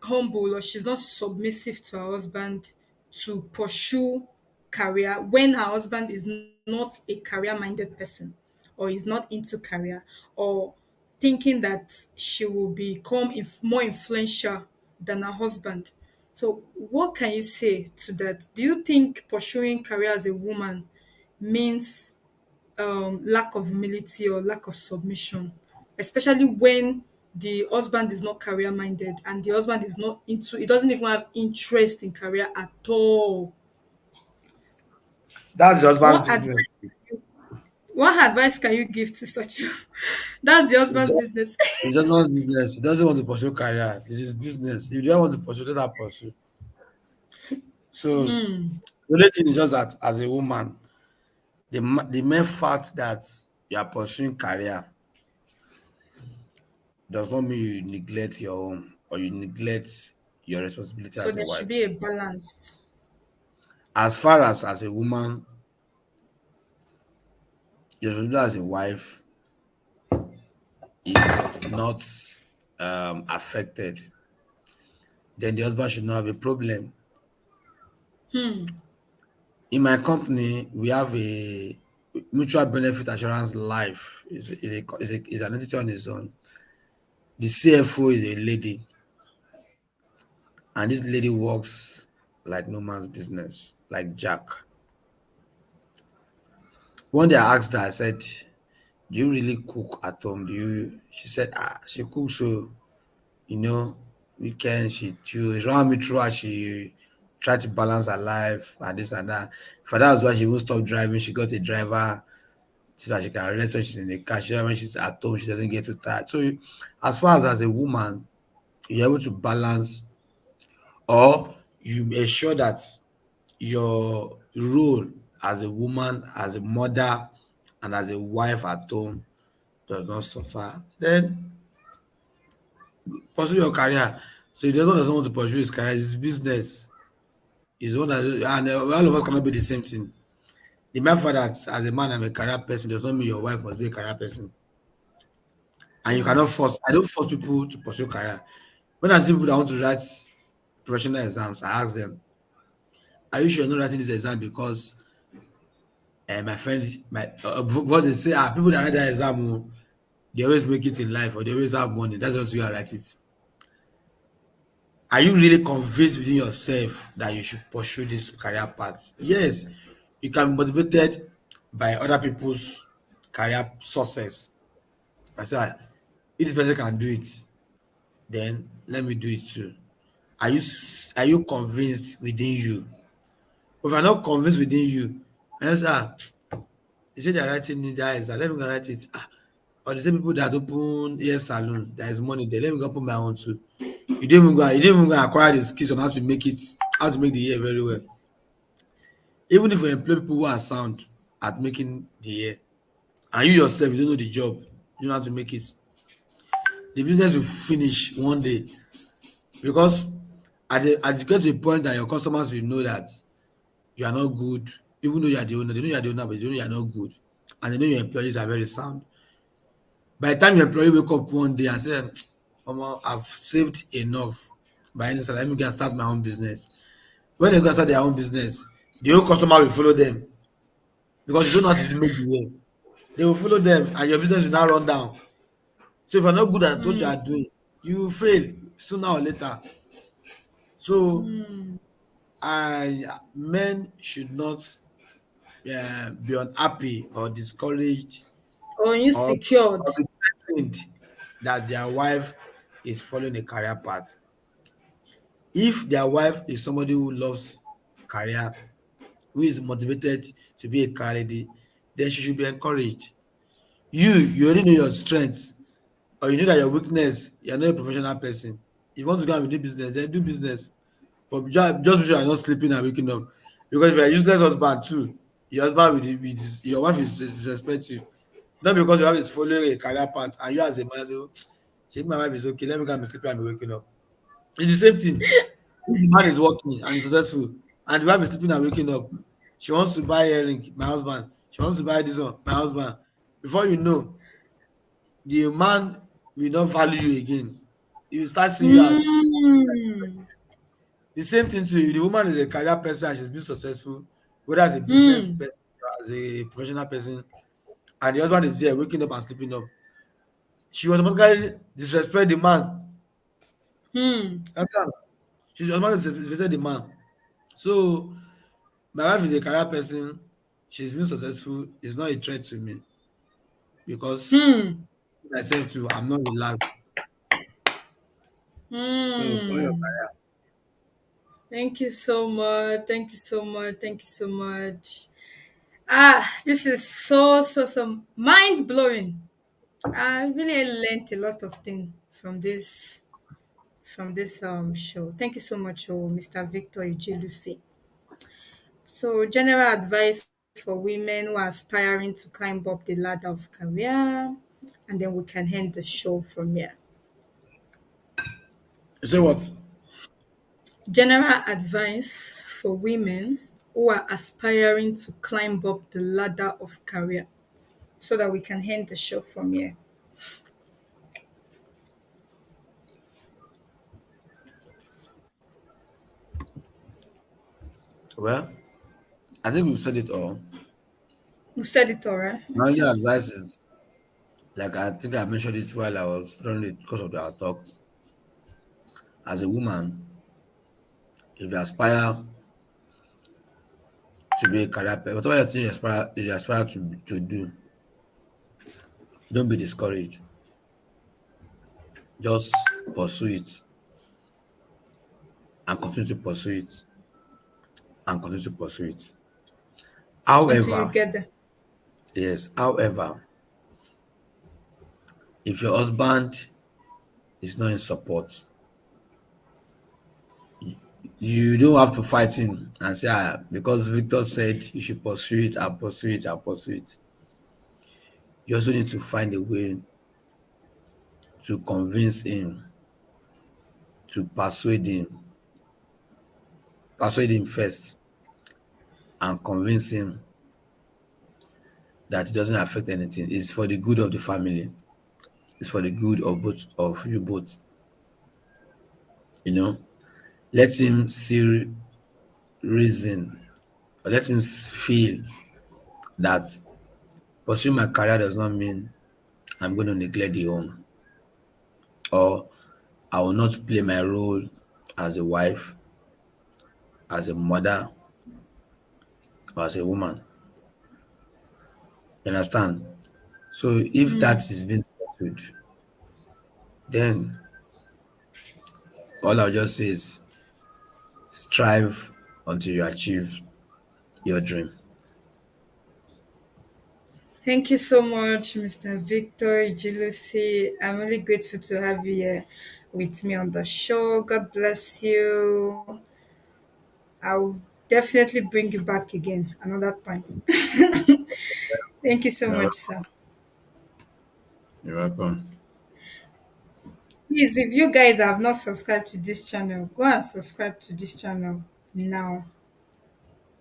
humble or she's not submissive to her husband to pursue career when her husband is not a career minded person or is not into career, or thinking that she will become more influential than her husband. So what can you say to that? Do you think pursuing career as a woman means lack of humility or lack of submission, especially when the husband is not career minded and the husband is not into, he doesn't even have interest in career at all? That's the husband's What business. advice what advice can you give to such a that's the It's husband's just, business. it's just not business. He doesn't want to pursue career. It's his business. If you don't want to pursue, let her pursue. So the only thing is just that as a woman, the mere fact that you are pursuing career does not mean you neglect your own or you neglect your responsibility So as a there should wife. be a balance. As far as a woman, your responsibility as a wife is not affected, then the husband should not have a problem. In my company, we have a mutual benefit assurance life is an entity on its own. The CFO is a lady, and this lady works like no man's business, like Jack. One day I asked her, I said, "Do you really cook at home? Do you?" She said, "Ah, she cooks so you know, weekend she run me through her, she try to balance her life and this and that. For that was why she won't stop driving. She got a driver so that she can rest when she's in the car. When she's at home, she doesn't get too tired. So as far as a woman, you're able to balance or you ensure that your role as a woman, as a mother, and as a wife at home does not suffer, then pursue your career. So if the husband doesn't want to pursue his career, it's his business. He's the one that and all of us cannot be the same thing. The mere fact that as a man I'm a career person does not mean your wife must be a career person. And you cannot force I don't force people to pursue career. When I see people that want to write professional exams, I ask them, are you sure you're not writing this exam because my friend my what they say people that write that exam they always make it in life or they always have money. That's what you are write it. Are you really convinced within yourself that you should pursue this career path? Yes, you can be motivated by other people's career success. I say, "Ah, if this person can do it, then let me do it too." Are you convinced within you? If you're not convinced within you, and say, they say they're writing in that exam, let me go write it. Or the same people that open hair salon, there is money there. Let me go put my own too. You didn't even go acquire the skills on how to make it, how to make the hair very well. Even if you employ people who are sound at making the hair, and you yourself you don't know the job, you don't know how to make it, the business will finish one day because as you get to a point that your customers will know that you are not good, even though you are the owner, they know you are the owner, but they know you are not good, and they know your employees are very sound. By the time your employee wake up one day and say, Omo, I've saved enough by any salary, let me go and start my own business. When they go and start their own business, the whole customer will follow them because you don't know how to make the hair. They will follow them and your business will now run down. So if you're not good at what you are doing, you will fail sooner or later. So I men should not be unhappy or discouraged Or or, insecure. or be threatened that their wife is following a career path. If their wife is somebody who loves career, who is motivated to be a career lady, then she should be encouraged. You already know your strengths, or you know that your weakness, you're not a professional person. If you want to go and do business, then do business. But just make sure you're not sleeping and waking up. Because if you're a useless husband too, your husband your wife is disrespect you. Not because your wife is following a career path and you as a man say, "Oh, shit, my wife is okay, let me go and be sleeping and be waking up." It's the same thing. If the man is working and is successful and the wife is sleeping and waking up, she wants to buy earring, my husband. She wants to buy this one, my husband. Before you know, the man will not value you again. He will start seeing you as Hmm. the same thing too. If the woman is a career person and she's been successful, whether as a business Hmm. person or as a professional person, and the husband is there waking up and sleeping up, she will automatically disrespect the man. Hmm. Understand? She will automatically disrespect the man. So my wife is a career person. She's been successful. It's not a threat to me because Hmm. like I said too, I'm not relaxed. So for your Hmm. Thank you so much. Thank you so much. Thank you so much. This is so mind blowing. I really learned a lot of things from this show. Thank you so much, Mr. Victor Ijilusi. So, general advice for women who are aspiring to climb up the ladder of career, and then we can end the show from here. you say what? General advice for women who are aspiring to climb up the ladder of career, so that we can end the show from here. Well, I think we've said it all. We've said it all, right? My only Okay. advice is like I think I mentioned it while I was running it because of our talk. As a woman, if you aspire to be a career person, whatever you aspire to do, don't be discouraged. Just pursue it and continue to pursue it and continue to pursue it. Until you However, get there. yes, however, if your husband is not in support, you don't have to fight him and say, because Victor said you should pursue it and pursue it and pursue it. You also need to find a way to convince him, to persuade him first, and convince him that it doesn't affect anything. It's for the good of the family. It's for the good of both of you both. You know, let him see reason, or let him feel that pursuing my career does not mean I'm going to neglect the home, or I will not play my role as a wife, as a mother, or as a woman. You understand? So if that is being settled, then all I'll just say is strive until you achieve your dream. Thank you so much, Mr. Victor Ijilusi. I'm really grateful to have you here with me on the show. God bless you. I'll definitely bring you back again another time. Thank you so You're much, welcome. sir. You're welcome. Please, if you guys have not subscribed to this channel, go and subscribe to this channel now.